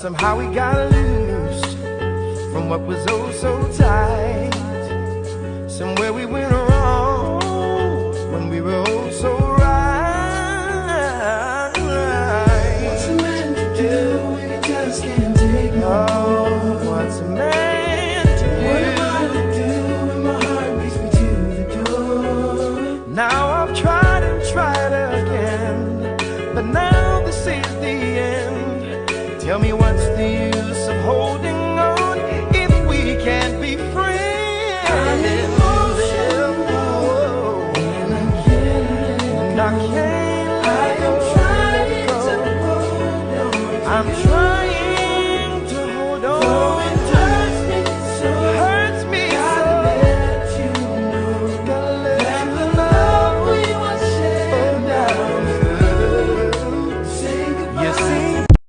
Somehow we got loose from what was oh so tight. Somewhere we went wrong when we were oh so right. What's a man to do when he just can't take no more? Oh, what's a man to do? What am I to do when my heart beats me to the door? Now I've tried and tried again, but now this is the end. Tell me what's the use of holding on if we can't be friends? I'm emotional and I can't let go. I am trying to hold on. I'm trying.